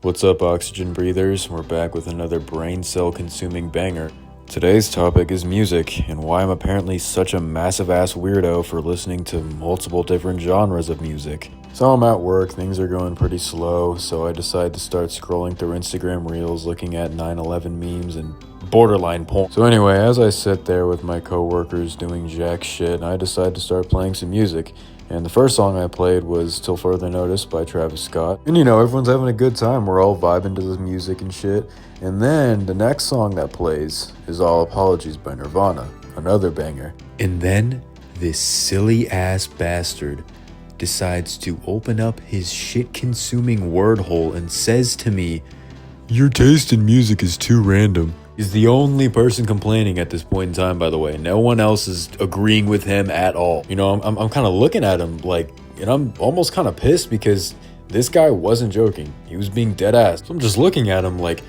What's up, oxygen breathers? We're back with another brain cell consuming banger. Today's topic is music, and why I'm apparently such a massive ass weirdo for listening to multiple different genres of music. So I'm at work, things are going pretty slow, so I decide to start scrolling through Instagram Reels looking at 9/11 memes and borderline porn. So anyway, as I sit there with my coworkers doing jack shit, I decide to start playing some music. And the first song I played was Till Further Notice by Travis Scott. And everyone's having a good time. We're all vibing to the music and shit. And then the next song that plays is All Apologies by Nirvana, another banger. And then this silly ass bastard decides to open up his shit-consuming word hole and says to me, "Your taste in music is too random." He's the only person complaining at this point in time, by the way. No one else is agreeing with him at all. I'm kind of looking at him like, and I'm almost kind of pissed because this guy wasn't joking. He was being dead ass. So I'm just looking at him like,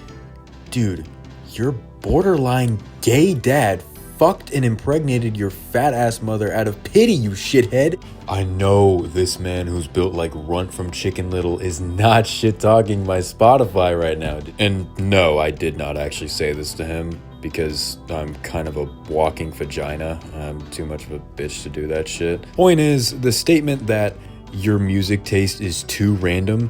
dude, your borderline gay dad fucked and impregnated your fat ass mother out of pity, you shithead. I know this man who's built like Runt from Chicken Little is not shit talking my Spotify right now. And no, I did not actually say this to him because I'm kind of a walking vagina. I'm too much of a bitch to do that shit. Point is, the statement that your music taste is too random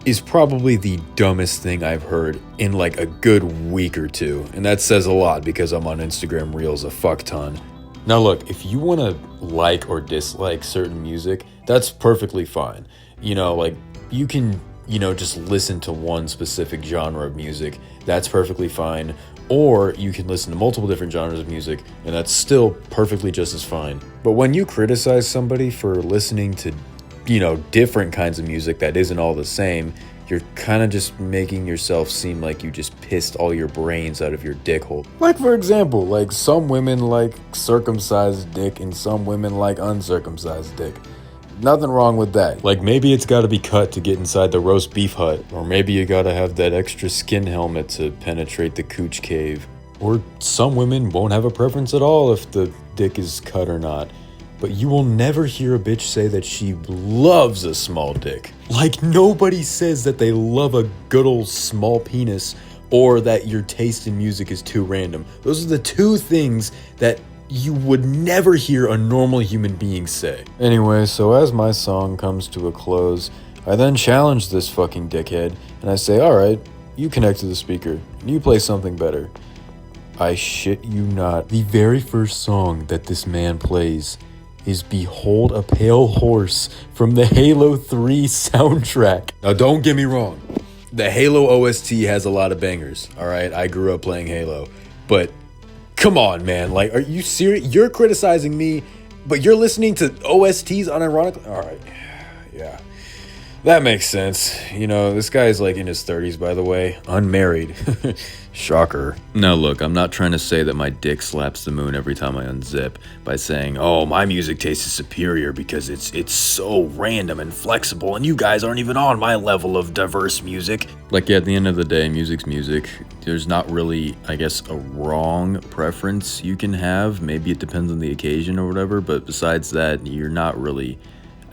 is probably the dumbest thing I've heard in like a good week or two. And that says a lot because I'm on Instagram Reels a fuck ton. Now look, if you want to like or dislike certain music, that's perfectly fine. You can, just listen to one specific genre of music. That's perfectly fine. Or you can listen to multiple different genres of music, and that's still perfectly just as fine. But when you criticize somebody for listening to different kinds of music that isn't all the same, you're kind of just making yourself seem like you just pissed all your brains out of your dick hole. Like, for example, like some women like circumcised dick and some women like uncircumcised dick. Nothing wrong with that. Like, maybe it's gotta be cut to get inside the roast beef hut, or maybe you gotta have that extra skin helmet to penetrate the cooch cave. Or some women won't have a preference at all if the dick is cut or not. But you will never hear a bitch say that she loves a small dick. Like, nobody says that they love a good old small penis or that your taste in music is too random. Those are the two things that you would never hear a normal human being say. Anyway, so as my song comes to a close, I then challenge this fucking dickhead and I say, alright, you connect to the speaker and you play something better. I shit you not. The very first song that this man plays is Behold a Pale Horse from the Halo 3 soundtrack. Now don't get me wrong, the Halo OST has a lot of bangers, alright? I grew up playing Halo, but come on, man, like, are you serious? You're criticizing me, but you're listening to OSTs unironically? Alright, yeah. That makes sense. This guy's like in his 30s, by the way. Unmarried. Shocker. Now look, I'm not trying to say that my dick slaps the moon every time I unzip by saying, oh, my music taste is superior because it's so random and flexible and you guys aren't even on my level of diverse music. Like, yeah, at the end of the day, music's music. There's not really, I guess, a wrong preference you can have. Maybe it depends on the occasion or whatever, but besides that, you're not really,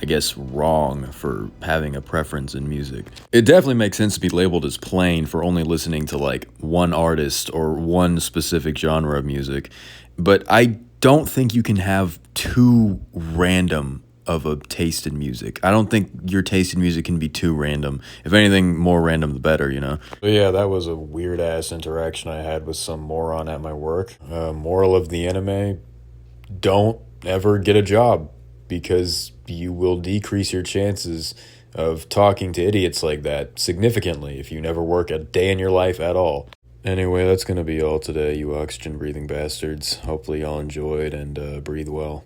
I guess, wrong for having a preference in music. It definitely makes sense to be labeled as plain for only listening to like one artist or one specific genre of music, but I don't think you can have too random of a taste in music. I don't think your taste in music can be too random. If anything, more random the better, But yeah, that was a weird ass interaction I had with some moron at my work. Moral of the anime, don't ever get a job, because you will decrease your chances of talking to idiots like that significantly if you never work a day in your life at all. Anyway, that's going to be all today, you oxygen-breathing bastards. Hopefully y'all enjoyed and breathe well.